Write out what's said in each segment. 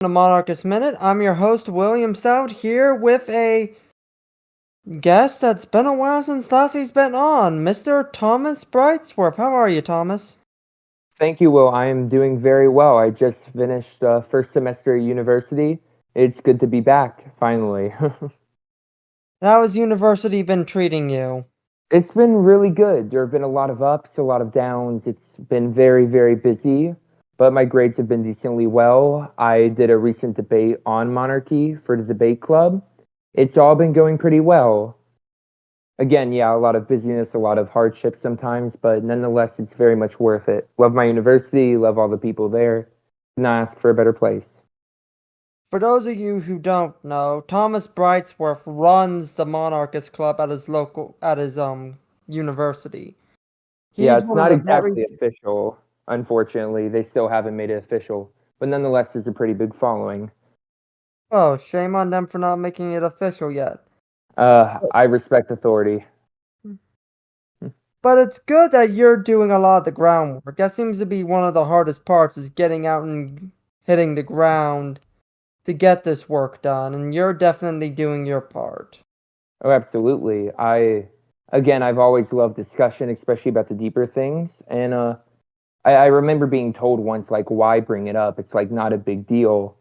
The Monarchist Minute. I'm your host, William Stout, here with a guest that's been a while since last he's been on, Mr. Thomas Brightsworth. How are you, Thomas? Thank you, Will. I am doing very well. I just finished first semester at university. It's good to be back, finally. How has university been treating you? It's been really good. There have been a lot of ups, a lot of downs. It's been very, very busy, but my grades have been decently well. I did a recent debate on monarchy for the debate club. It's all been going pretty well. Again, yeah, a lot of busyness, a lot of hardship sometimes, but nonetheless, it's very much worth it. Love my university, love all the people there. Not ask for a better place. For those of you who don't know, Thomas Brightsworth runs the Monarchist Club at his university. Yeah, He's it's one of not the very exactly official, unfortunately. They still haven't made it official, but nonetheless, there's a pretty big following. Oh, shame on them for not making it official yet. I respect authority. But it's good that you're doing a lot of the groundwork. That seems to be one of the hardest parts is getting out and hitting the ground to get this work done, and you're definitely doing your part. Oh, absolutely. I've always loved discussion, especially about the deeper things. And I remember being told once, like, why bring it up? It's like not a big deal.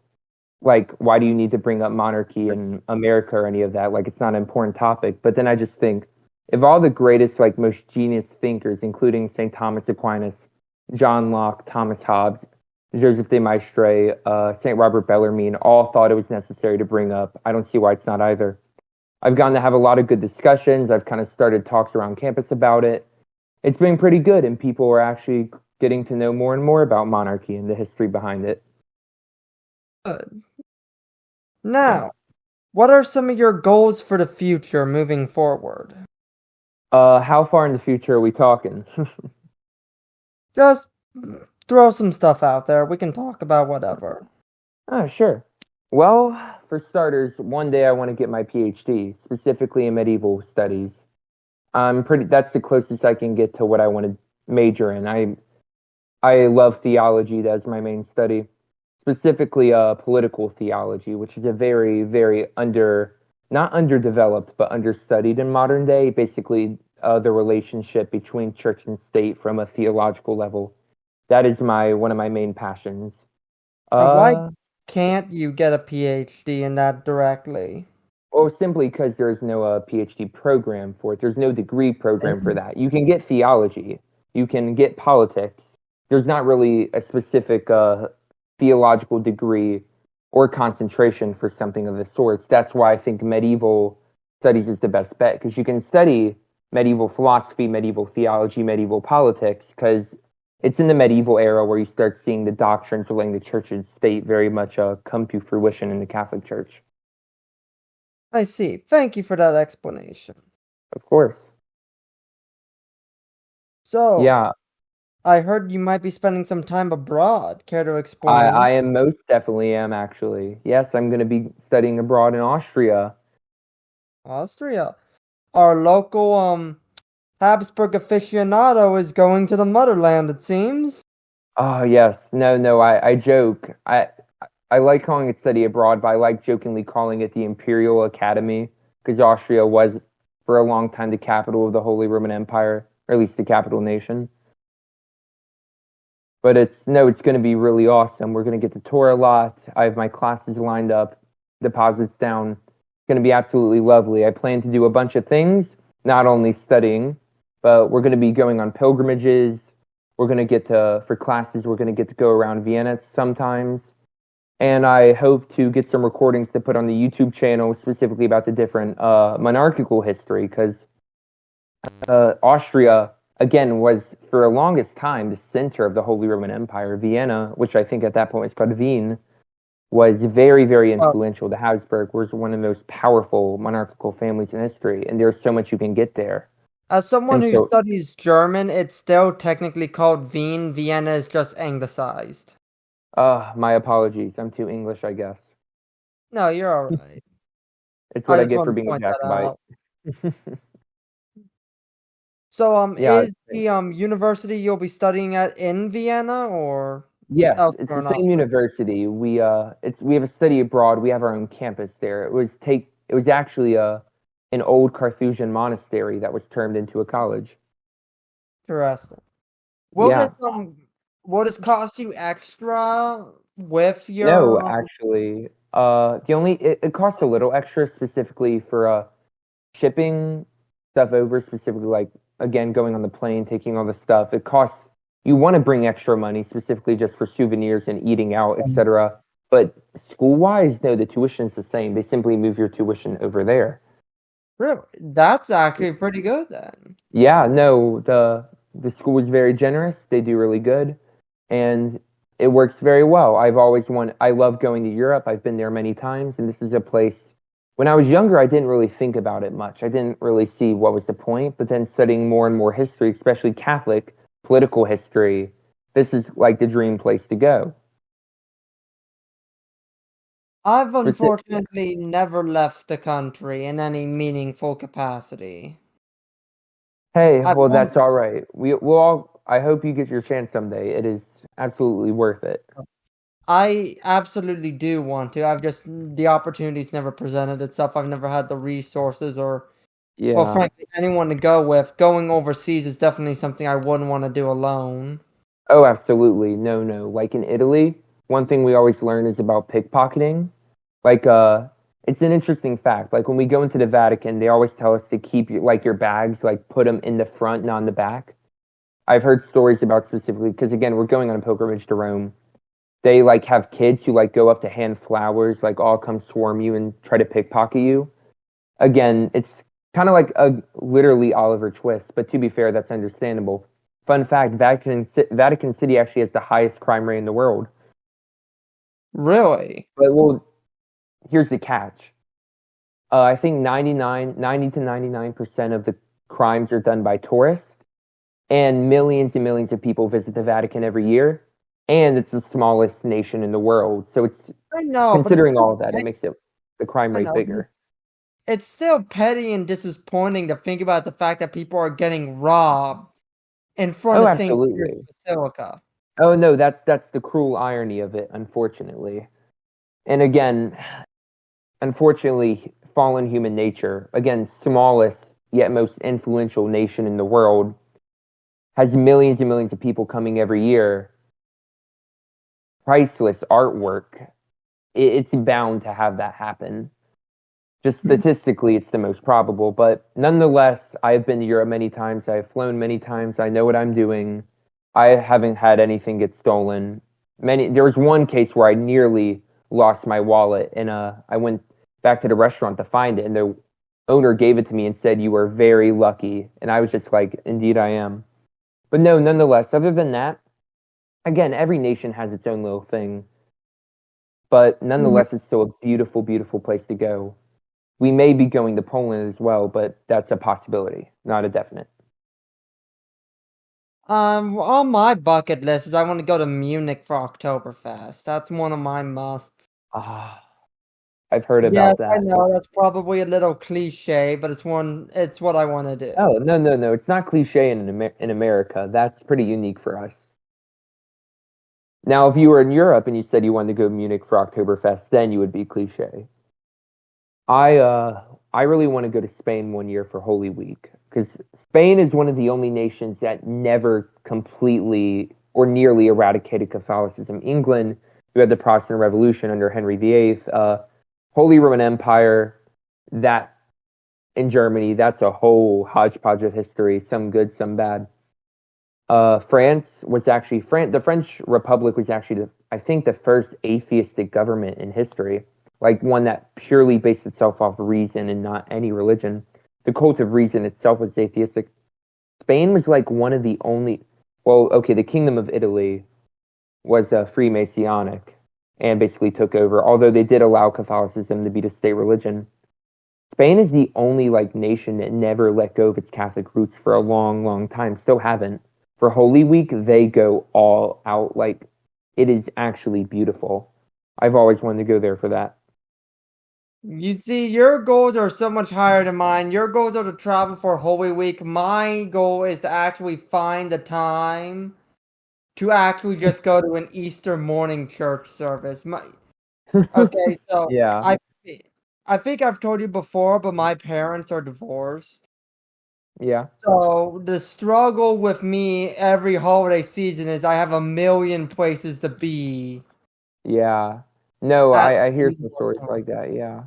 Like, why do you need to bring up monarchy in America or any of that? Like, it's not an important topic. But then I just think, if all the greatest, like, most genius thinkers, including St. Thomas Aquinas, John Locke, Thomas Hobbes, Joseph de Maistre, St. Robert Bellarmine, all thought it was necessary to bring up, I don't see why it's not either. I've gotten to have a lot of good discussions. I've kind of started talks around campus about it. It's been pretty good, and people are actually getting to know more and more about monarchy and the history behind it. Good. Yeah. Now, what are some of your goals for the future moving forward? How far in the future are we talking? Just throw some stuff out there. We can talk about whatever. Oh, sure. Well, for starters, one day I want to get my PhD, specifically in medieval studies. That's the closest I can get to what I want to major in. I love theology, that's my main study. Specifically political theology, which is a very, very not underdeveloped, but understudied in modern day. Basically, the relationship between church and state from a theological level. That is one of my main passions. And why Uh, can't you get a PhD in that directly? Or simply because there's no PhD program for it. There's no degree program for that. You can get theology, you can get politics. There's not really a specific theological degree or concentration for something of the sorts. That's why I think medieval studies is the best bet, because you can study medieval philosophy, medieval theology, medieval politics, because it's in the medieval era where you start seeing the doctrines relating to church and state very much come to fruition in the Catholic Church. I see. Thank you for that explanation. Of course. So, Yeah, I heard you might be spending some time abroad. Care to I explain? am most definitely am actually. Yes, I'm going to be studying abroad in Austria. Austria. Our local Habsburg aficionado is going to the motherland, it seems. Oh yes, no, I joke. I like calling it study abroad, but I like jokingly calling it the Imperial Academy because Austria was for a long time the capital of the Holy Roman Empire, or at least the capital nation. But it's going to be really awesome. We're going to get to tour a lot. I have my classes lined up, deposits down. It's going to be absolutely lovely. I plan to do a bunch of things, not only studying, but we're going to be going on pilgrimages. We're going to for classes, we're going to get to go around Vienna sometimes. And I hope to get some recordings to put on the YouTube channel specifically about the different monarchical history, because Austria, again, was for the longest time the center of the Holy Roman Empire. Vienna, which I think at that point was called Wien, was very, very Well, influential. The Habsburg was one of the most powerful monarchical families in history, and there's so much you can get there. as someone And who so, studies German, it's still technically called Wien. Vienna is just anglicized. my apologies. I'm too English, I guess. No, you're alright. It's what I I just get for wanted to being a point that Jacobite. out. So, Yeah, is the university you'll be studying at in Vienna or? Yes, it's elsewhere the in same Austria? university. We have a study abroad. We have our own campus there. It was actually an old Carthusian monastery that was turned into a college. Interesting. Will this Yeah. will this cost you extra with No, your actually, it costs a little extra specifically for shipping stuff over, specifically like again going on the plane, taking all the stuff. It costs you want to bring extra money specifically just for souvenirs and eating out, etc. But school wise, no, the tuition's the same. They simply move your tuition over there. really? That's actually pretty good then. Yeah, no, the school is very generous. They do really good, and it works very well. I love going to Europe. I've been there many times, and this is a place. When I was younger, I didn't really think about it much. I didn't really see what was the point. But then studying more and more history, especially Catholic political history, this is like the dream place to go. I've Speci- unfortunately never left the country in any meaningful capacity. Hey, I've well, only that's all right. We'll all. I hope you get your chance someday. It is absolutely worth it. I absolutely do want to. I've just the opportunity's never presented itself. I've never had the resources or well, Yeah. frankly, anyone to go with. Going overseas is definitely something I wouldn't want to do alone. Oh, absolutely. No, no. Like in Italy, one thing we always learn is about pickpocketing. Like, it's an interesting fact. Like when we go into the Vatican, they always tell us to keep your bags, like put them in the front, not in the back. I've heard stories about specifically because again, we're going on a pilgrimage to Rome. They like have kids who like go up to hand flowers, like all come swarm you and try to pickpocket you. Again, it's kind of like a literally Oliver Twist, but to be fair, that's understandable. Fun fact: Vatican City actually has the highest crime rate in the world. Really? But well, here's the catch. I think 90 to 99% of the crimes are done by tourists, and millions of people visit the Vatican every year, and it's the smallest nation in the world. So it's I know, but it's considering still all of that, it petty. makes the crime I rate know, but bigger. it's still petty and disappointing to think about the fact that people are getting robbed in front Oh, of St. Peter's absolutely. Basilica. Oh no, that's the cruel irony of it, unfortunately. And again, unfortunately, fallen human nature, again, smallest yet most influential nation in the world, has millions and millions of people coming every year. Priceless artwork. It's bound to have that happen. Just statistically, it's the most probable. But nonetheless, I've been to Europe many times. I've flown many times. I know what I'm doing. I haven't had anything get stolen. There was one case where I nearly lost my wallet, and I went back to the restaurant to find it, and the owner gave it to me and said, "You are very lucky." And I was just like, "Indeed, I am." But no, nonetheless, other than that, again, every nation has its own little thing. But nonetheless, it's still a beautiful, beautiful place to go. We may be going to Poland as well, but that's a possibility, not a definite. On my bucket list is I want to go to Munich for Oktoberfest. That's one of my musts. Ah, I've heard Yes, about I that. know that's probably a little cliche, but it's what I want to Oh, do. no, no, no. It's not cliche in America. That's pretty unique for us. Now, if you were in Europe and you said you wanted to go to Munich for Oktoberfest, then you would be cliche. I uh I really want to go to Spain one year for Holy Week because Spain is one of the only nations that never completely or nearly eradicated Catholicism. England, you had the Protestant Revolution under Henry VIII, Holy Roman Empire, that in Germany, that's a whole hodgepodge of history, some good, some bad. The French Republic was actually I think the first atheistic government in history, like one that purely based itself off reason and not any religion. The cult of reason itself was atheistic. Spain was like one of the only. Well, okay, the Kingdom of Italy was Freemasonic and basically took over. Although they did allow Catholicism to be the state religion, Spain is the only like nation that never let go of its Catholic roots for a long, long time. Still haven't. For Holy Week, they go all out. Like it is actually beautiful. I've always wanted to go there for that. You see, your goals are so much higher than mine. Your goals are to travel for Holy Week. My goal is to actually find the time to actually just go to an Easter morning church service. Okay, so Yeah, I think I've told you before, but my parents are divorced. yeah, So the struggle with me every holiday season is I have a million places to be yeah. No, at I hear any some one stories time. like that. Yeah,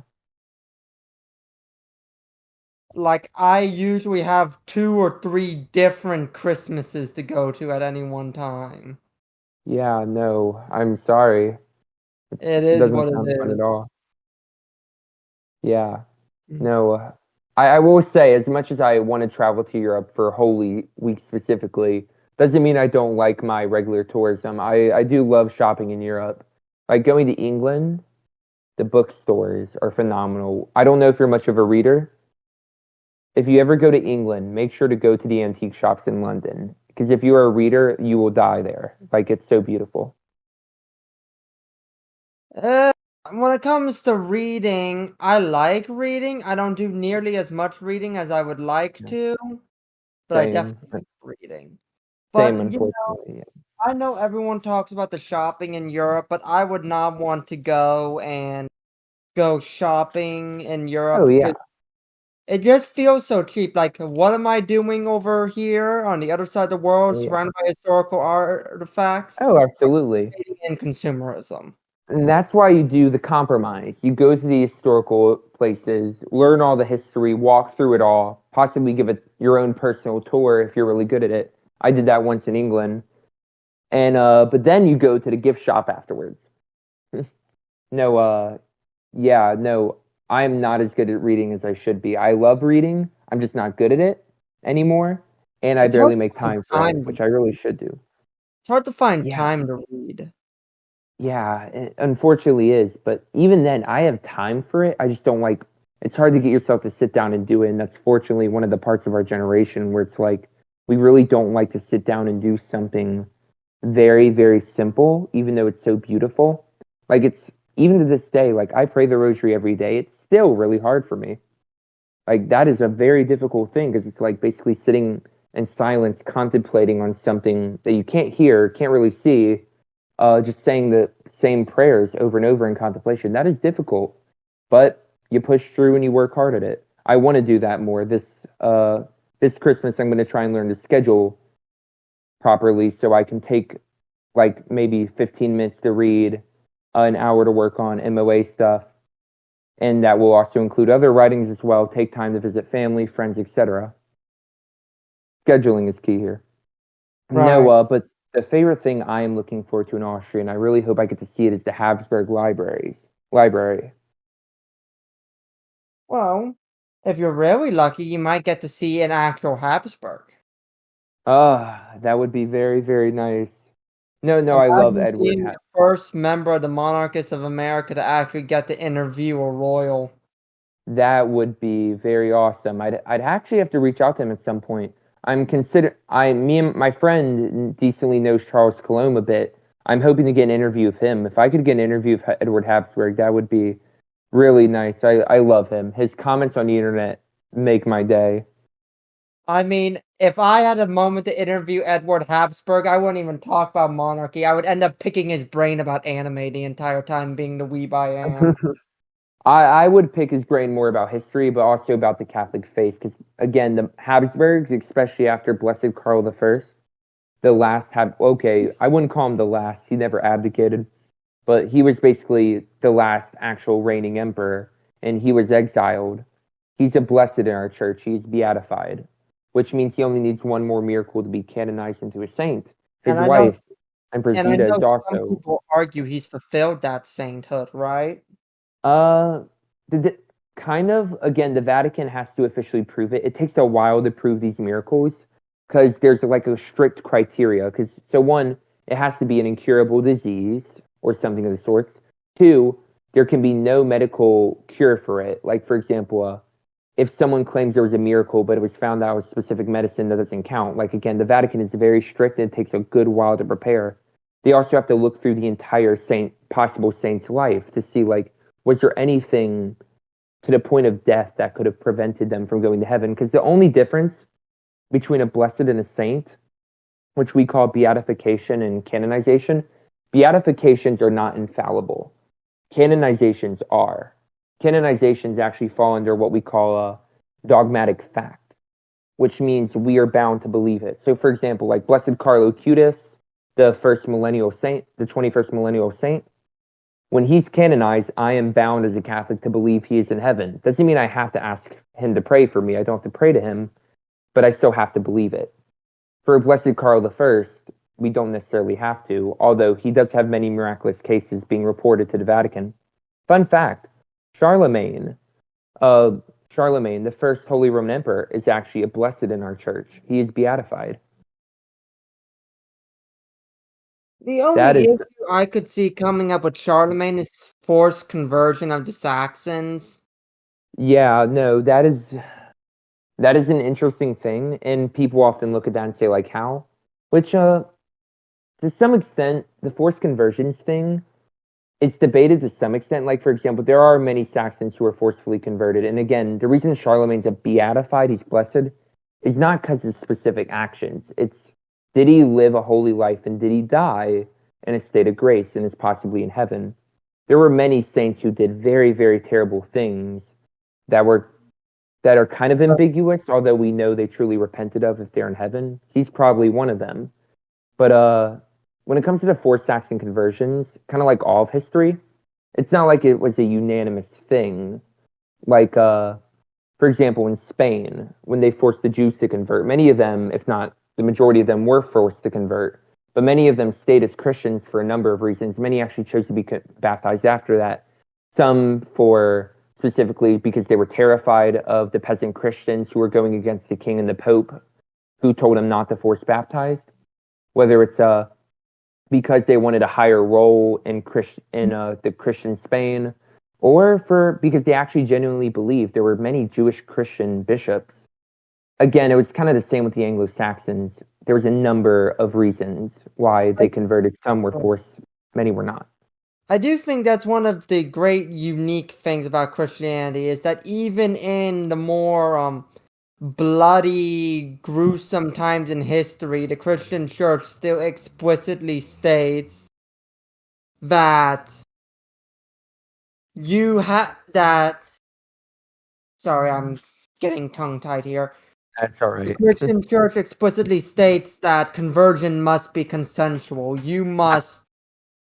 Like I usually have 2 or 3 different Christmases to go to at any one time. yeah. No, I'm sorry. It It is doesn't what it sound fun at is. all. Yeah. No, I will say, as much as I want to travel to Europe for Holy Week specifically, doesn't mean I don't like my regular tourism. I do love shopping in Europe. Like going to England, the bookstores are phenomenal. I don't know if you're much of a reader. If you ever go to England, make sure to go to the antique shops in London. Because if you are a reader, you will die there. Like it's so beautiful. Uh, when it comes to reading, I like reading. I don't do nearly as much reading as I would like Yeah. to, but I Same, definitely like reading. same, But unfortunately. Yeah. I know everyone talks about the shopping in Europe, but I would not want to go shopping in Oh Europe yeah, because it just feels so cheap. Like, what am I doing over here on the other side of the world, oh yeah. surrounded by historical artifacts, Oh, absolutely. participating in consumerism? And that's why you do the compromise. You go to the historical places, learn all the history, walk through it all, possibly give it your own personal tour if you're really good at it. I did that once in England. And but then you go to the gift shop afterwards. No, yeah, no, I'm not as good at reading as I should be. I love reading. I'm just not good at it anymore, and I It's hard barely to make find time for it, time. which I really should do. It's hard to find Yeah, time to read. yeah, it unfortunately is. But even then, I have time for it. I just don't like. It's hard to get yourself to sit down and do it, and that's fortunately one of the parts of our generation where it's like we really don't like to sit down and do something very, very simple, even though it's so beautiful. Like it's even to this day, like I pray the rosary every day. It's still really hard for me. Like that is a very difficult thing because it's like basically sitting in silence, contemplating on something that you can't hear, can't really see, just saying the same prayers over and over in contemplation. That is difficult, but you push through and you work hard at it. I want to do that more. This Christmas, I'm going to try and learn to schedule properly so I can take like maybe 15 minutes to read, an hour to work on MOA stuff, and that will also include other writings as well. Take time to visit family, friends, etc. Scheduling is key here. No, Right. but the favorite thing I am looking forward to in Austria, and I really hope I get to see it, is the Habsburg Library. Well, if you're really lucky, you might get to see an actual Habsburg. Ah, that would be very, very nice. No, no, I love Imagine Edward. being the first member of the Monarchists of America to actually get to interview a royal. That would be very awesome. I'd actually have to reach out to him at some point. Me and my friend decently knows Charles Colomb a bit. I'm hoping to get an interview with him. If I could get an interview with Edward Habsburg, that would be really nice. I love him. His comments on the internet make my day. I mean, if I had a moment to interview Edward Habsburg, I wouldn't even talk about monarchy. I would end up picking his brain about anime the entire time, being the weeb I am. I would pick his brain more about history, but also about the Catholic faith. Because again, the Habsburgs, especially after Blessed Karl the First, the last okay, I wouldn't call him the last. He never abdicated, but he was basically the last actual reigning emperor, and he was exiled. He's a blessed in our church. He's beatified, which means he only needs one more miracle to be canonized into a saint. His And I know, wife, Empress is some also people argue he's fulfilled that sainthood, right? uh the, kind of again the Vatican has to officially prove it. It takes a while to prove these miracles because there's like a strict criteria. Because so one, it has to be an incurable disease or something of the sorts. Two, there can be no medical cure for it. Like for example, if someone claims there was a miracle, but it was found out with specific medicine, that doesn't count. Like again, the Vatican is very strict and it takes a good while to prepare. They also have to look through the entire possible saint's life to see like, was there anything to the point of death that could have prevented them from going to heaven? Because the only difference between a blessed and a saint which we call beatification and canonization. Beatifications are not infallible. Canonizations are. Canonizations actually fall under what we call a dogmatic fact, which means we are bound to believe it. So, for example, like Blessed Carlo Acutis, the first millennial saint, the 21st millennial saint, when he's canonized, I am bound as a Catholic to believe he is in heaven. Doesn't mean I have to ask him to pray for me. I don't have to pray to him, but I still have to believe it. For Blessed Carl I, we don't necessarily have to, although he does have many miraculous cases being reported to the Vatican. Fun fact, Charlemagne, the first Holy Roman Emperor, is actually a blessed in our church. He is beatified. The only issue I could see coming up with Charlemagne is forced conversion of the Saxons. Yeah, no, that is an interesting thing, and people often look at that and say, like, how? Which, to some extent, the forced conversions thing, it's debated to some extent. Like, for example, there are many Saxons who are forcefully converted, and again, the reason Charlemagne's a beatified, he's blessed, is not because of specific actions. It's, did he live a holy life, and did he die in a state of grace, and is possibly in heaven? There were many saints who did very, very terrible things that are kind of ambiguous, although we know they truly repented of if they're in heaven. He's probably one of them. But when it comes to the forced Saxon conversions, kind of like all of history, it's not like it was a unanimous thing. Like, for example, in Spain, when they forced the Jews to convert, many of them, if not the majority of them, were forced to convert. But many of them stayed as Christians for a number of reasons. Many actually chose to be baptized after that. Some for specifically because they were terrified of the peasant Christians who were going against the king and the pope, who told them not to force baptize. Whether it's because they wanted a higher role in the Christian Spain, or because they actually genuinely believed. There were many Jewish Christian bishops. Again, it was kind of the same with the Anglo-Saxons. There was a number of reasons why they converted. Some were forced, many were not. I do think that's one of the great unique things about Christianity, is that even in the more bloody, gruesome times in history, the Christian church still explicitly states that sorry, I'm getting tongue-tied here. That's all right. The Christian church explicitly states that conversion must be consensual. You must,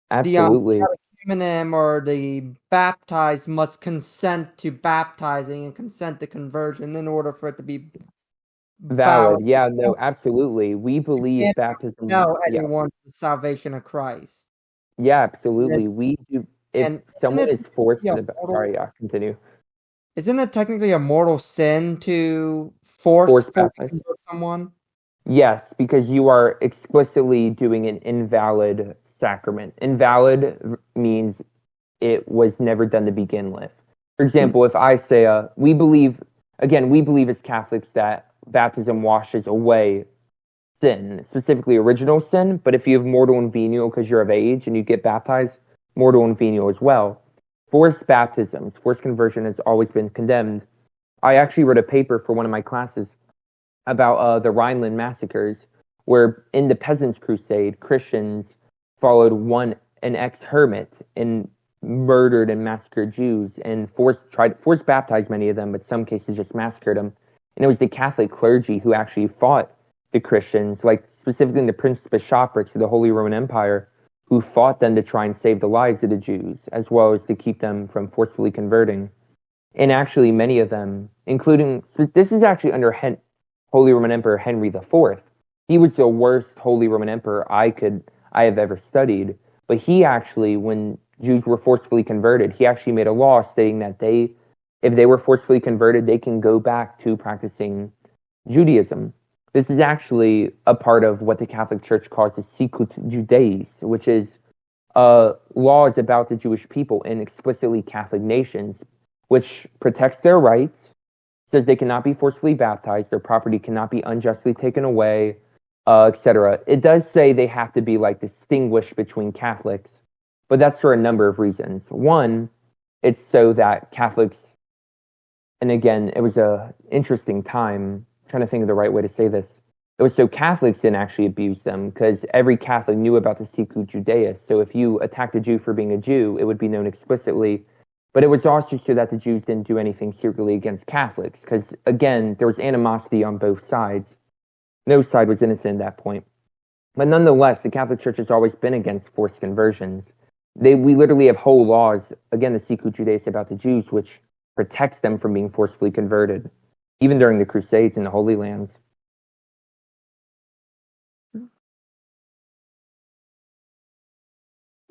Absolutely. the catechumen or the baptized must consent to baptizing and consent to conversion in order for it to be valid. Yeah, no, absolutely. We believe baptism. No, anyone for the salvation of Christ. Yeah, absolutely. We do. If someone is forced to, sorry, continue. Isn't it technically a mortal sin to force someone? Yes, because you are explicitly doing an invalid sacrament. Invalid means it was never done to begin with. For example, if I say, we believe as Catholics that baptism washes away sin, specifically original sin, but if you have mortal and venial because you're of age and you get baptized, mortal and venial as well. Forced baptisms, forced conversion has always been condemned. I actually wrote a paper for one of my classes about the Rhineland massacres, where in the Peasants' Crusade, Christians followed an ex-hermit and murdered and massacred Jews and forced baptize many of them, but some cases just massacred them. And it was the Catholic clergy who actually fought the Christians, like specifically in the Prince-Bishoprics of the Holy Roman Empire, who fought them to try and save the lives of the Jews, as well as to keep them from forcefully converting. And actually, many of them, this is actually under Holy Roman Emperor Henry IV. He was the worst Holy Roman Emperor I have ever studied. But he actually, when Jews were forcefully converted, he actually made a law stating that if they were forcefully converted, they can go back to practicing Judaism. This is actually a part of what the Catholic Church calls the Sicut Judaeis, which is laws about the Jewish people in explicitly Catholic nations, which protects their rights, says they cannot be forcefully baptized, their property cannot be unjustly taken away, etc. It does say they have to be like distinguished between Catholics, but that's for a number of reasons. One, it's so that Catholics, and again, it was an interesting time, trying to think of the right way to say this. it was so Catholics didn't actually abuse them, because every Catholic knew about the Sicut Judaeus. So if you attacked a Jew for being a Jew, it would be known explicitly. But it was also so that the Jews didn't do anything secretly against Catholics, because again, there was animosity on both sides. No side was innocent at that point. But nonetheless, the Catholic Church has always been against forced conversions. We literally have whole laws, again, the Sicut Judaeus about the Jews, which protects them from being forcefully converted, even during the Crusades in the Holy Lands.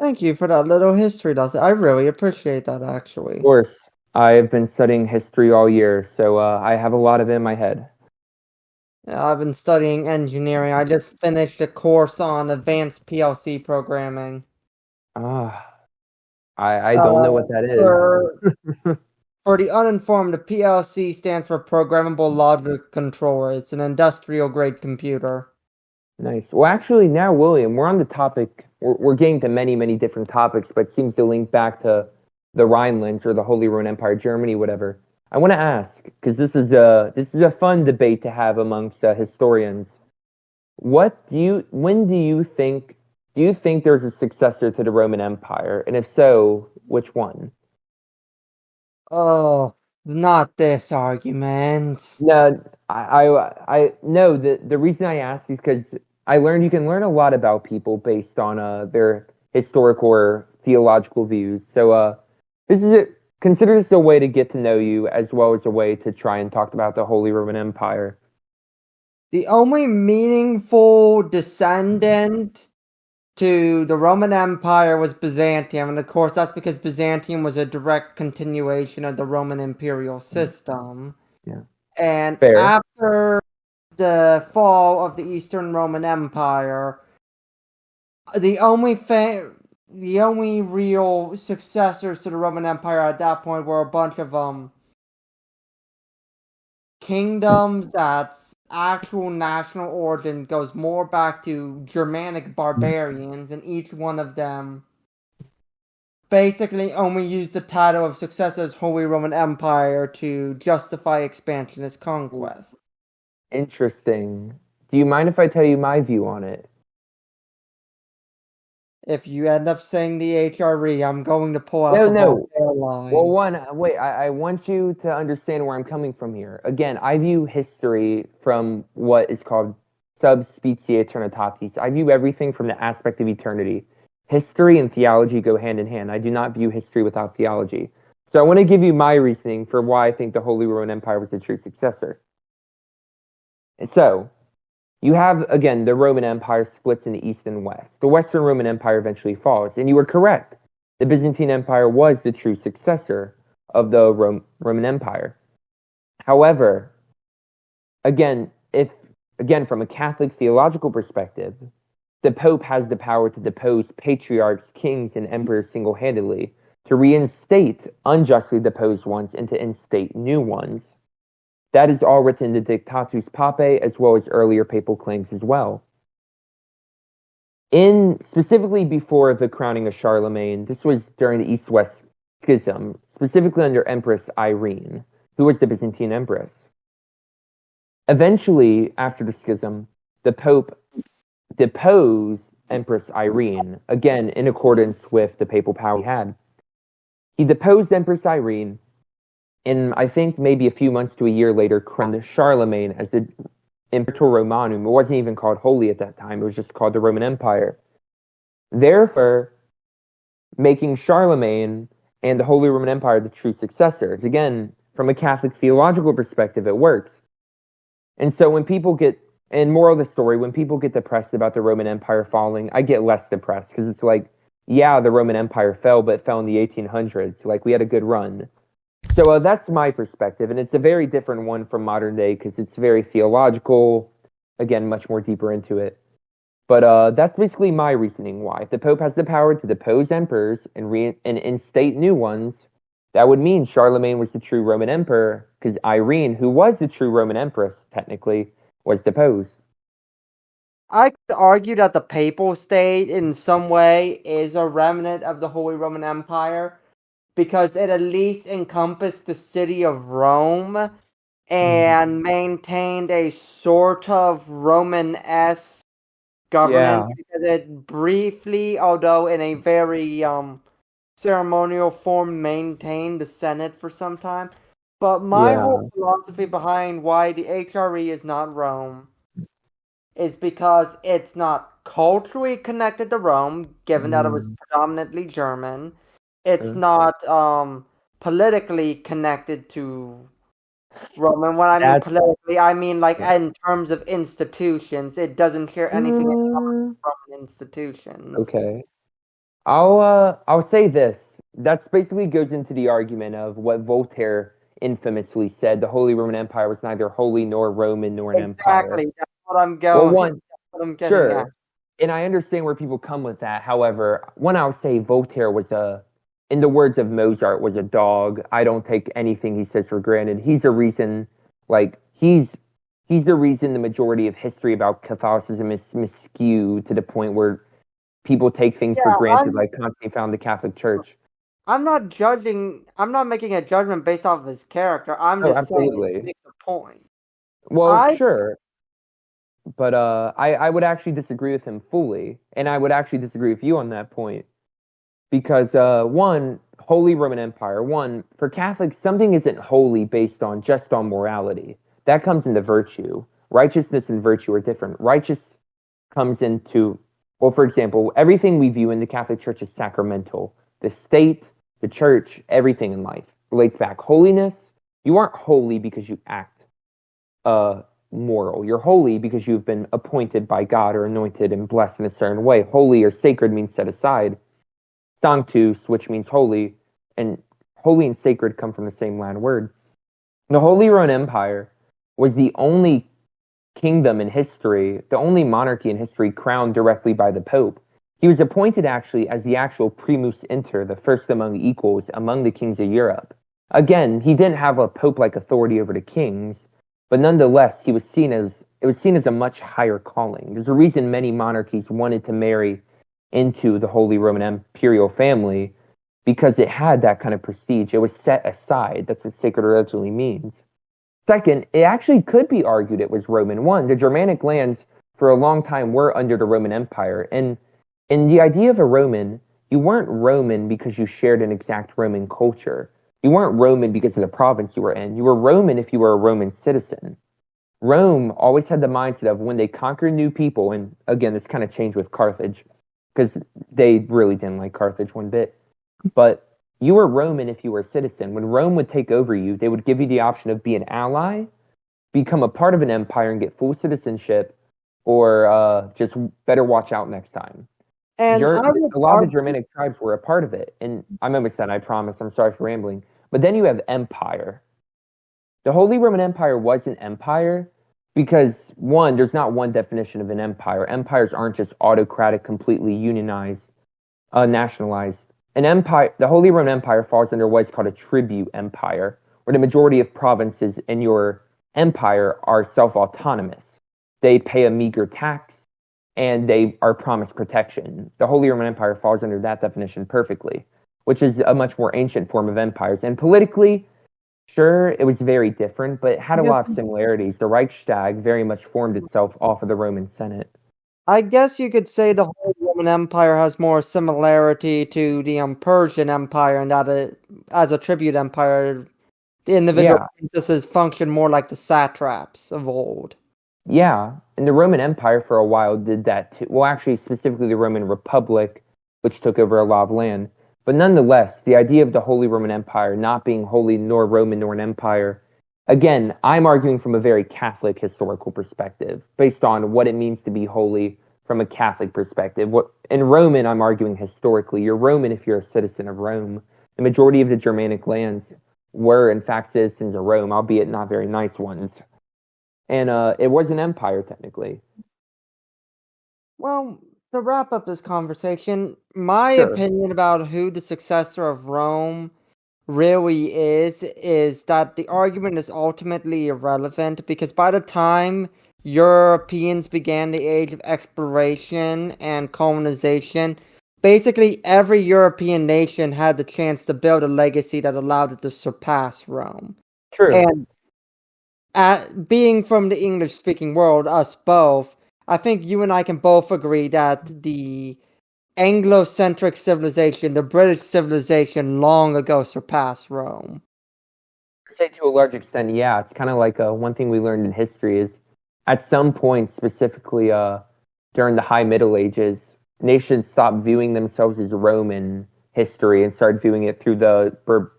Thank you for that little history lesson. I really appreciate that, actually. Of course, I've been studying history all year, so I have a lot of it in my head. Yeah, I've been studying engineering. I just finished a course on advanced PLC programming. Ah, I don't know what that is. For the uninformed, the PLC stands for Programmable Logic Controller. It's an industrial-grade computer. Nice. Well, actually, now, William, we're on the topic. We're getting to many, many different topics, but it seems to link back to the Rhineland or the Holy Roman Empire, Germany, whatever. I want to ask, because this is a fun debate to have amongst historians. When do you think there's a successor to the Roman Empire, and if so, which one? Oh, not this argument. No, I no. The reason I ask is because I learned you can learn a lot about people based on their historical or theological views. So this is it. Consider this a way to get to know you, as well as a way to try and talk about the Holy Roman Empire. The only meaningful descendant to the Roman Empire was Byzantium, and of course that's because Byzantium was a direct continuation of the Roman imperial system. Yeah. And Fair. after the fall of the Eastern Roman Empire, the only real successors to the Roman Empire at that point were a bunch of kingdoms that's actual national origin goes more back to Germanic barbarians, and each one of them basically only used the title of successors Holy Roman Empire to justify expansionist conquest. Interesting. Do you mind if I tell you my view on it? If you end up saying the HRE, I'm going to pull out the No. Voltaire line. Well, wait, I want you to understand where I'm coming from here. Again, I view history from what is called sub specie aeternitatis. I view everything from the aspect of eternity. History and theology go hand in hand. I do not view history without theology. So I want to give you my reasoning for why I think the Holy Roman Empire was the true successor. So, you have, again, the Roman Empire splits in the East and West. The Western Roman Empire eventually falls, and you were correct. The Byzantine Empire was the true successor of the Roman Empire. However, again, from a Catholic theological perspective, the Pope has the power to depose patriarchs, kings, and emperors single-handedly, to reinstate unjustly deposed ones and to instate new ones. That is all written in the Dictatus Papae, as well as earlier papal claims as well. Specifically before the crowning of Charlemagne, this was during the East-West Schism, specifically under Empress Irene, who was the Byzantine Empress. Eventually, after the schism, the Pope deposed Empress Irene, again in accordance with the papal power he had. He deposed Empress Irene, and I think maybe a few months to a year later, crowned Charlemagne as the Imperator Romanum. It wasn't even called Holy at that time. It was just called the Roman Empire. Therefore, making Charlemagne and the Holy Roman Empire the true successors. Again, from a Catholic theological perspective, it works. And so when people get, and moral of the story, when people get depressed about the Roman Empire falling, I get less depressed, because it's like, yeah, the Roman Empire fell, but it fell in the 1800s. Like, we had a good run. So that's my perspective, and it's a very different one from modern day, because it's very theological, again, much more deeper into it. But that's basically my reasoning why. If the Pope has the power to depose emperors and instate new ones, that would mean Charlemagne was the true Roman emperor, because Irene, who was the true Roman empress, technically, was deposed. I could argue that the papal state, in some way, is a remnant of the Holy Roman Empire, because it at least encompassed the city of Rome, and maintained a sort of Roman-esque governance because it briefly, although in a very ceremonial form, maintained the Senate for some time. But my whole philosophy behind why the HRE is not Rome is because it's not culturally connected to Rome, given that it was predominantly German. It's not politically connected to Rome. And when I mean politically, I mean like in terms of institutions. It doesn't share anything in common with Roman institutions. Okay. I'll say this. That basically goes into the argument of what Voltaire infamously said: the Holy Roman Empire was neither holy nor Roman nor an empire. Exactly. That's what I'm going. Well, That's what I'm getting sure, at. and I understand where people come with that. However, one, I would say Voltaire was in the words of Mozart, was a dog. I don't take anything he says for granted. He's the reason, like he's the reason the majority of history about Catholicism is miscued to the point where people take things for granted, like Constantine found the Catholic Church. I'm not judging. I'm not making a judgment based off of his character. I'm just saying it makes a point. Well, sure, but I would actually disagree with him fully, and I would actually disagree with you on that point because one, Holy Roman Empire. One, for Catholics, something isn't holy based on just on morality. That comes into virtue. Righteousness and virtue are different. Righteous comes into, well, for example, everything we view in the Catholic Church is sacramental. The state, the church, everything in life relates back. Holiness, you aren't holy because you act moral. You're holy because you've been appointed by God or anointed and blessed in a certain way. Holy or sacred means set aside. Sanctus, which means holy, and holy and sacred come from the same Latin word. The Holy Roman Empire was the only kingdom in history, the only monarchy in history crowned directly by the Pope. He was appointed actually as the actual primus inter, the first among equals among the kings of Europe. Again, he didn't have a pope-like authority over the kings, but nonetheless, it was seen as a much higher calling. There's a reason many monarchies wanted to marry into the Holy Roman imperial family, because it had that kind of prestige. It was set aside. That's what sacred originally means. Second, it actually could be argued it was Roman. One, the Germanic lands for a long time were under the Roman Empire. And in the idea of a Roman, you weren't Roman because you shared an exact Roman culture. You weren't Roman because of the province you were in. You were Roman if you were a Roman citizen. Rome always had the mindset of when they conquered new people, and again, this kind of changed with Carthage, because they really didn't like Carthage one bit. But you were Roman if you were a citizen. When Rome would take over you, they would give you the option of be an ally, become a part of an empire and get full citizenship, or just better watch out next time. And a lot of the Germanic tribes were a part of it. And I'm almost done, I promise. I'm sorry for rambling. But then you have empire. The Holy Roman Empire was an empire because, one, there's not one definition of an empire. Empires aren't just autocratic, completely unionized, nationalized. An empire, the Holy Roman Empire falls under what's called a tribute empire, where the majority of provinces in your empire are self-autonomous. They pay a meager tax, and they are promised protection. The Holy Roman Empire falls under that definition perfectly, which is a much more ancient form of empires. And politically, sure, it was very different, but it had a lot of similarities. The Reichstag very much formed itself off of the Roman Senate. I guess you could say the Holy Roman Empire has more similarity to the Persian Empire, and that as a tribute empire, the individual princesses function more like the satraps of old. Yeah, and the Roman Empire for a while did that too. Well, actually, specifically the Roman Republic, which took over a lot of land. But nonetheless, the idea of the Holy Roman Empire not being holy nor Roman nor an empire, again, I'm arguing from a very Catholic historical perspective, based on what it means to be holy from a Catholic perspective. In Roman, I'm arguing historically. You're Roman if you're a citizen of Rome. The majority of the Germanic lands were, in fact, citizens of Rome, albeit not very nice ones. And it was an empire, technically. Well, to wrap up this conversation, my opinion about who the successor of Rome really is that the argument is ultimately irrelevant, because by the time Europeans began the age of exploration and colonization, basically every European nation had the chance to build a legacy that allowed it to surpass Rome. True. And being from the English-speaking world, us both, I think you and I can both agree that the Anglo-centric civilization, the British civilization, long ago surpassed Rome. I'd say to a large extent, yeah. It's kind of like one thing we learned in history is at some point, specifically during the High Middle Ages, nations stopped viewing themselves as Roman history and started viewing it through the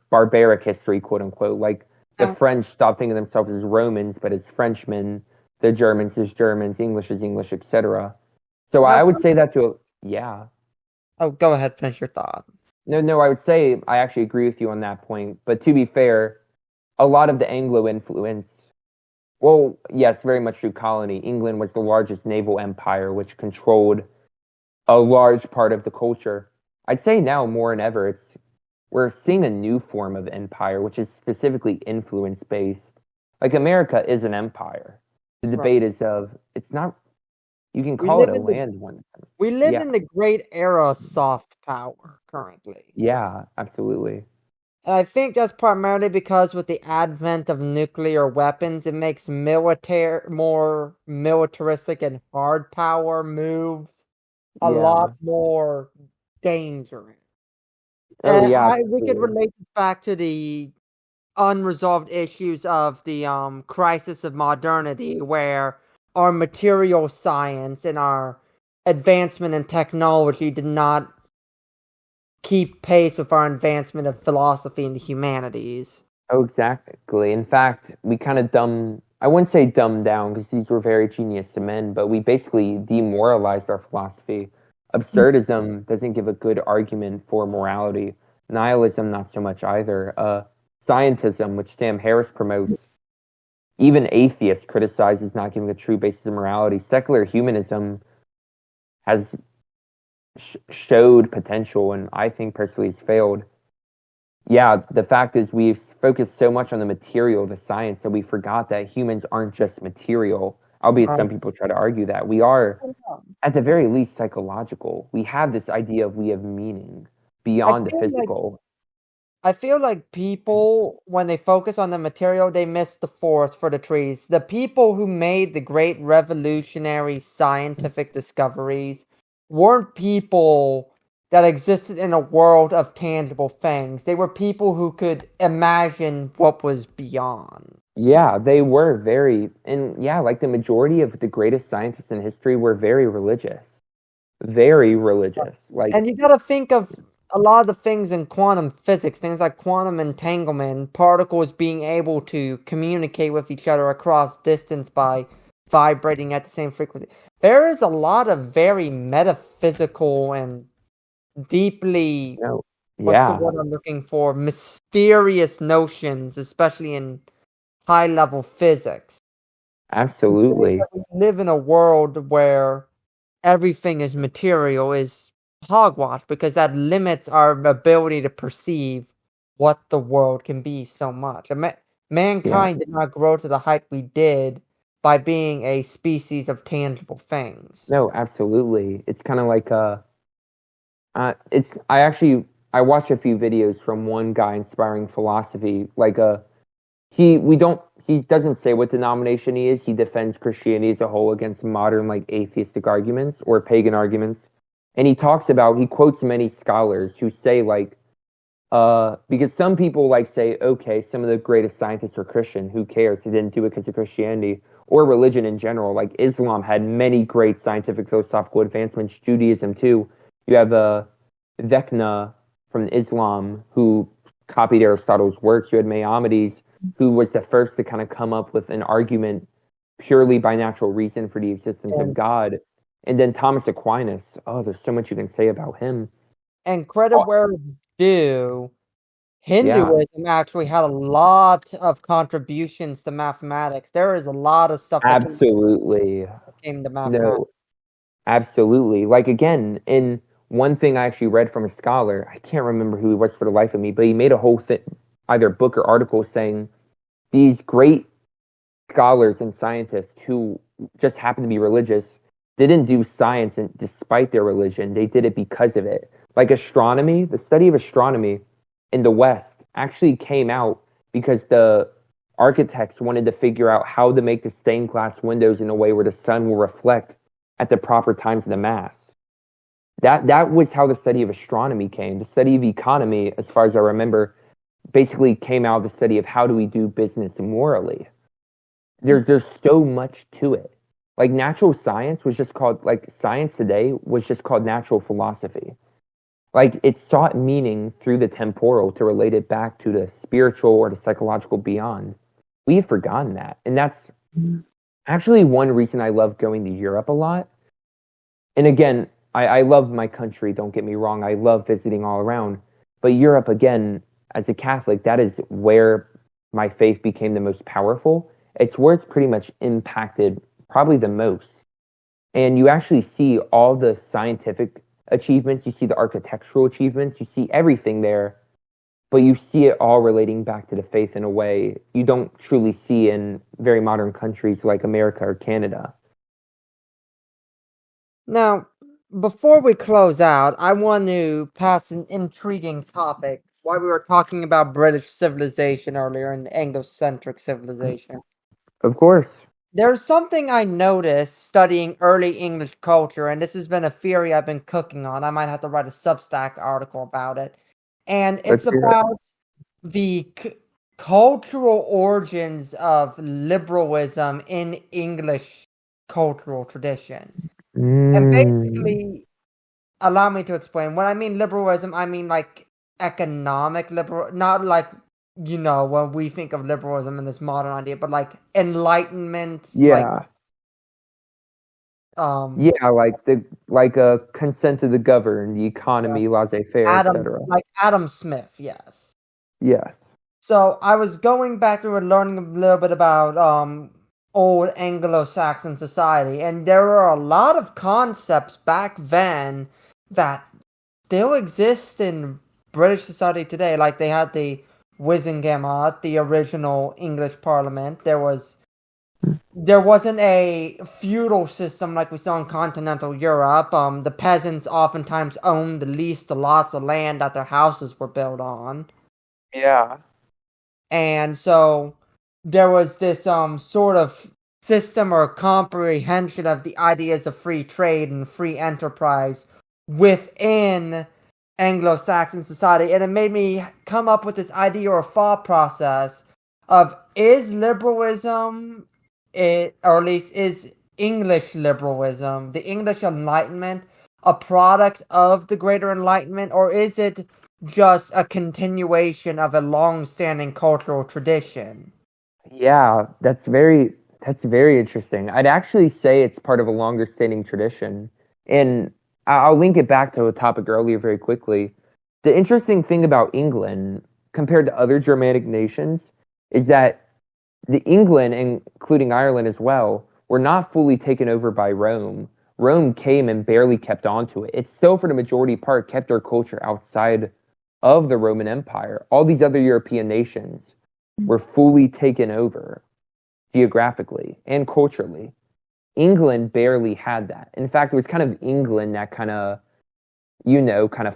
barbaric history, quote unquote. Like the Now, French stopped thinking of themselves as Romans, but as Frenchmen, the Germans as Germans, English as English, etc. So I that's would say that to yeah. oh, go ahead, finish your thought. No, I would say I actually agree with you on that point. But to be fair, a lot of the Anglo influence, well, yes, very much through colony. England was the largest naval empire, which controlled a large part of the culture. I'd say now more than ever, we're seeing a new form of empire, which is specifically influence based. Like America is an empire. The Right. debate is of it's not. You can We call it live a in the land one. we live Yeah, in the great era of soft power currently. yeah, absolutely. And I think that's primarily because with the advent of nuclear weapons, it makes more militaristic and hard power moves a lot Yeah. more dangerous. Oh And yeah, we could absolutely. relate this back to the unresolved issues of the crisis of modernity, where our material science and our advancement in technology did not keep pace with our advancement of philosophy and the humanities. Oh, exactly. In fact, we kind of I wouldn't say dumbed down because these were very genius men, but we basically demoralized our philosophy. Absurdism doesn't give a good argument for morality. Nihilism, not so much either. Scientism, which Sam Harris promotes, even atheists criticize as not giving a true basis of morality. Secular humanism has showed potential, and I think personally has failed. Yeah, the fact is we've focused so much on the material, the science, that we forgot that humans aren't just material. Albeit Right. some people try to argue that we are, at the very least, psychological. We have this idea of we have meaning I beyond the feel like physical. I feel like people, when they focus on the material, they miss the forest for the trees. The people who made the great revolutionary scientific discoveries weren't people that existed in a world of tangible things. They were people who could imagine what was beyond. Yeah, they were very, and yeah, like the majority of the greatest scientists in history were very religious. Very religious. Like, And you gotta think of a lot of the things in quantum physics, things like quantum entanglement, particles being able to communicate with each other across distance by vibrating at the same frequency. There is a lot of very metaphysical and deeply, no, what's the yeah, word I'm looking for, mysterious notions, especially in high level physics. To say absolutely. that we live in a world where everything is material is hogwash because that limits our ability to perceive what the world can be so much. Yeah. Mankind did not grow to the height we did by being a species of tangible things. No, absolutely. It's kind of like it's I watch a few videos from one guy inspiring philosophy. Like he doesn't say what denomination he is. He defends Christianity as a whole against modern like atheistic arguments or pagan arguments. And he quotes many scholars who say like because some people like say, okay, some of the greatest scientists are Christian. Who cares? They didn't do it because of Christianity or religion in general. Like Islam had many great scientific philosophical advancements. Judaism too. You have Vecna from Islam who copied Aristotle's works. You had Maimonides who was the first to kind of come up with an argument purely by natural reason for the existence of And God. And then Thomas Aquinas. Oh, there's so much you can say about him. credit Oh, where it's due, yeah, Hinduism actually had a lot of contributions to mathematics. There is a lot of stuff that absolutely. came to mathematics. No, absolutely. Like again, in one thing I actually read from a scholar, I can't remember who he was for the life of me, but he made a whole thing, either book or article saying these great scholars and scientists who just happen to be religious didn't do science and despite their religion, they did it because of it. Like astronomy, the study of astronomy in the West actually came out because architects wanted to figure out how to make the stained glass windows in a way where the sun will reflect at the proper times of the mass. That was how the study of astronomy came. The study of economy, as far as I remember, basically came out of the study of how do we do business morally. There's so much to it. Like natural science was just called, like science today was just called natural philosophy. Like it sought meaning through the temporal to relate it back to the spiritual or the psychological beyond. We've forgotten that. And that's actually one reason I love going to Europe a lot. And again, I love my country, don't get me wrong. I love visiting all around. But Europe, again, as a Catholic, that is where my faith became the most powerful. It's where it's pretty much impacted probably the most. And you actually see all the scientific achievements, you see the architectural achievements, you see everything there, but you see it all relating back to the faith in a way you don't truly see in very modern countries like America or Canada. Now, before we close out, I want to pass an intriguing topic. While we were talking about British civilization earlier and Anglo-centric civilization, Of course. there's something I noticed studying early English culture, and this has been a theory I've been cooking on. I might have to write a Substack article about it. And it's Let's hear it. about the cultural origins of liberalism in English cultural tradition. And basically, allow me to explain. When I mean liberalism, I mean like economic liberal, not like, when we think of liberalism in this modern idea, but like enlightenment, Yeah. like Yeah, like a consent to the governed, the economy, laissez-faire, etc. Like Adam Smith, yes. Yes. So I was going back through and learning a little bit about old Anglo-Saxon society, and there were a lot of concepts back then that still exist in British society today. Like they had the Wizengamot, the original English Parliament. There wasn't a feudal system like we saw in continental Europe. The peasants oftentimes owned the least the lots of land that their houses were built on. Yeah. And so there was this sort of system or comprehension of the ideas of free trade and free enterprise within Anglo-Saxon society. And it made me come up with this idea or thought process of, is liberalism, or at least is English liberalism, the English Enlightenment, a product of the Greater Enlightenment, or is it just a continuation of a long-standing cultural tradition? Yeah, that's very interesting. I'd actually say it's part of a longer standing tradition. And I'll link it back to a topic earlier very quickly. The interesting thing about England compared to other Germanic nations is that the England, including Ireland as well, were not fully taken over by Rome. Rome came and barely kept on to it. It still, for the majority part, kept their culture outside of the Roman Empire. All these other European nations were fully taken over geographically and culturally. England barely had that. In fact, it was kind of England that kind of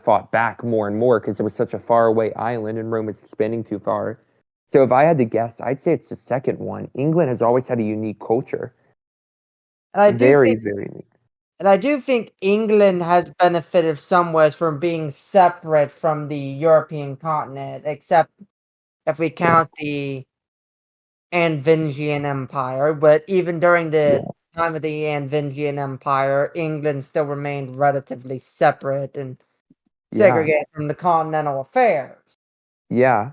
fought back more and more because it was such a far away island and Rome was expanding too far. So if I had to guess, I'd say it's the second one. England has always had a unique culture. Very, very unique. And I do think England has benefited somewhat from being separate from the European continent, except if we count the Angevin Empire. But even during the time of the Angevin Empire, England still remained relatively separate and segregated from the continental affairs. Yeah.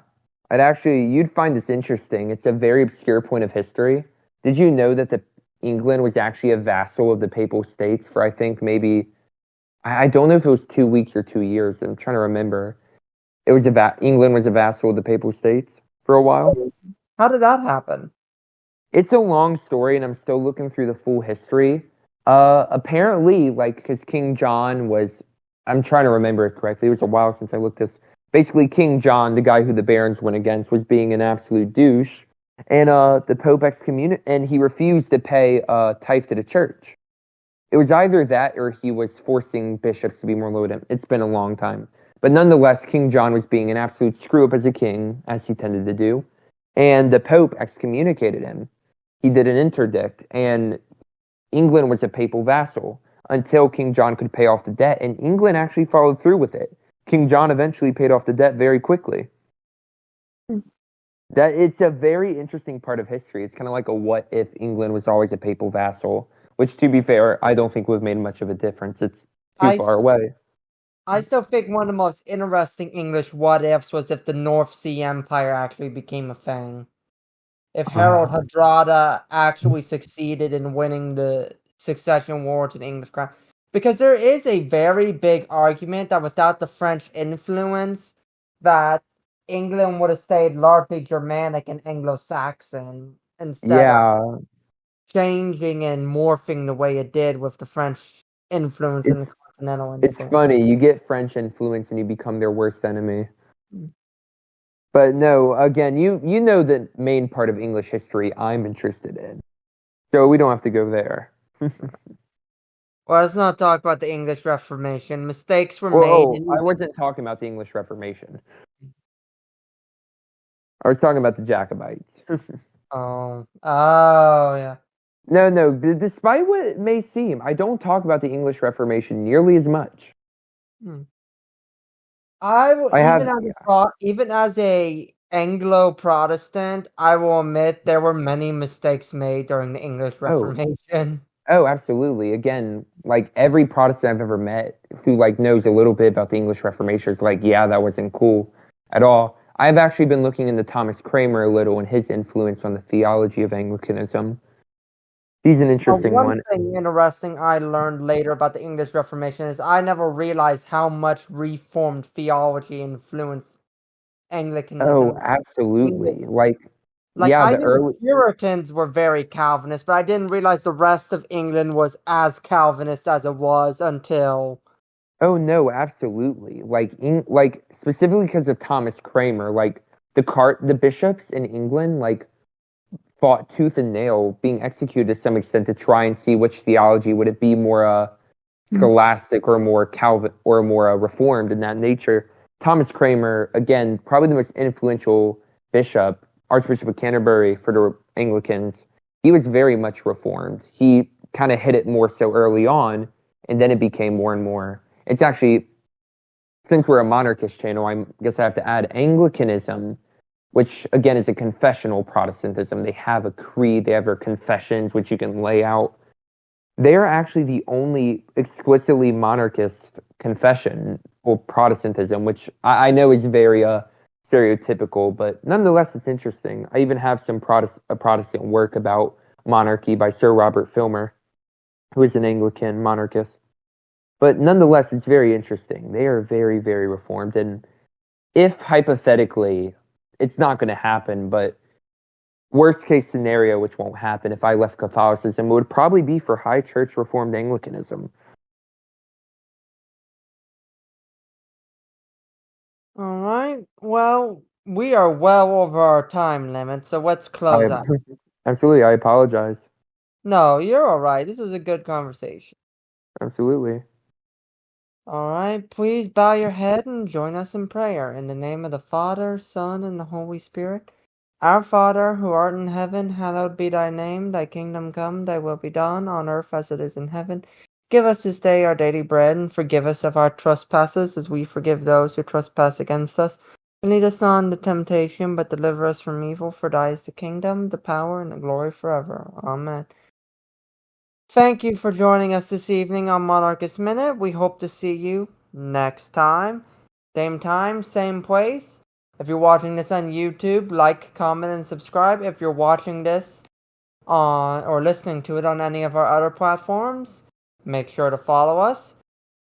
You'd find this interesting. It's a very obscure point of history. Did you know that England was actually a vassal of the Papal States for, I think, maybe, I don't know if it was 2 weeks or 2 years. I'm trying to remember. England was a vassal of the Papal States for a while. How did that happen? It's a long story, and I'm still looking through the full history. Apparently, because King John was, I'm trying to remember it correctly. It was a while since I looked this. Basically, King John, the guy who the barons went against, was being an absolute douche. And the Pope excommunicated, and he refused to pay tithe to the church. It was either that or he was forcing bishops to be more loyal to him. It's been a long time. But nonetheless, King John was being an absolute screw-up as a king, as he tended to do. and the Pope excommunicated him. He did an interdict, and England was a papal vassal until King John could pay off the debt, and England actually followed through with it. King John eventually paid off the debt very quickly. That it's a very interesting part of history. It's kind of like a what if England was always a papal vassal, which, to be fair, I don't think would have made much of a difference. It's too I, far away. I still think one of the most interesting English what ifs was if the North Sea Empire actually became a thing. If Harold Hardrada actually succeeded in winning the succession war to the English crown. Because there is a very big argument that without the French influence, that England would have stayed largely Germanic and Anglo-Saxon instead of changing and morphing the way it did with the French influence and the continental It's influence. funny. You get French influence and you become their worst enemy. But no, again, you know the main part of English history I'm interested in. So we don't have to go there. Well, let's not talk about the English Reformation. Mistakes were Whoa, made. I wasn't talking about the English Reformation. I was talking about the Jacobites. Oh, yeah. No, despite what it may seem, I don't talk about the English Reformation nearly as much. Even as a Anglo-Protestant, I will admit there were many mistakes made during the English Reformation. Oh, absolutely. Again, like every Protestant I've ever met who like knows a little bit about the English Reformation is like, yeah, that wasn't cool at all. I've actually been looking into Thomas Cranmer a little and his influence on the theology of Anglicanism. He's an interesting one. One thing interesting I learned later about the English Reformation is I never realized how much Reformed theology influenced Anglicanism. Oh, absolutely. Like yeah, I the knew early the Puritans were very Calvinist, but I didn't realize the rest of England was as Calvinist as it was until. Oh no, absolutely. Like specifically because of Thomas Cranmer, like the bishops in England like fought tooth and nail, being executed to some extent to try and see which theology would it be more scholastic or more Calvin or more reformed in that nature. Thomas Cranmer, again, probably the most influential bishop, Archbishop of Canterbury for the Anglicans. He was very much reformed. He kind of hit it more so early on, and then it became more and more. It's actually, since we're a monarchist channel, I guess I have to add Anglicanism, which again is a confessional Protestantism. They have a creed, they have their confessions, which you can lay out. They are actually the only explicitly monarchist confession or Protestantism, which I know is very stereotypical, but nonetheless it's interesting. I even have some Protestant work about monarchy by Sir Robert Filmer, who is an Anglican monarchist. But nonetheless, it's very interesting. They are very, very reformed. And if hypothetically, it's not going to happen, but worst case scenario, which won't happen if I left Catholicism, would probably be for high church reformed Anglicanism. All right. Well, we are well over our time limit, so let's close out. Absolutely, I apologize. No, you're all right. This was a good conversation. Absolutely. All right. Please bow your head and join us in prayer. In the name of the Father, Son, and the Holy Spirit. Our Father, who art in heaven, hallowed be thy name. Thy kingdom come, thy will be done, on earth as it is in heaven. Give us this day our daily bread, and forgive us of our trespasses, as we forgive those who trespass against us. And lead us not into temptation, but deliver us from evil. For thy is the kingdom, the power, and the glory forever. Amen. Thank you for joining us this evening on Monarchist Minute. We hope to see you next time. Same place. If you're watching this on YouTube, like, comment, and subscribe. If you're watching this on or listening to it on any of our other platforms, make sure to follow us.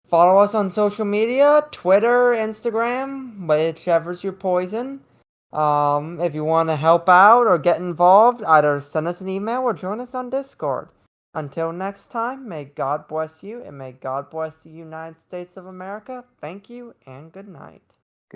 Follow us on social media, Twitter, Instagram, whichever's your poison. If you want to help out or get involved, either send us an email or join us on Discord. Until next time, may God bless you and may God bless the United States of America. Thank you and good night.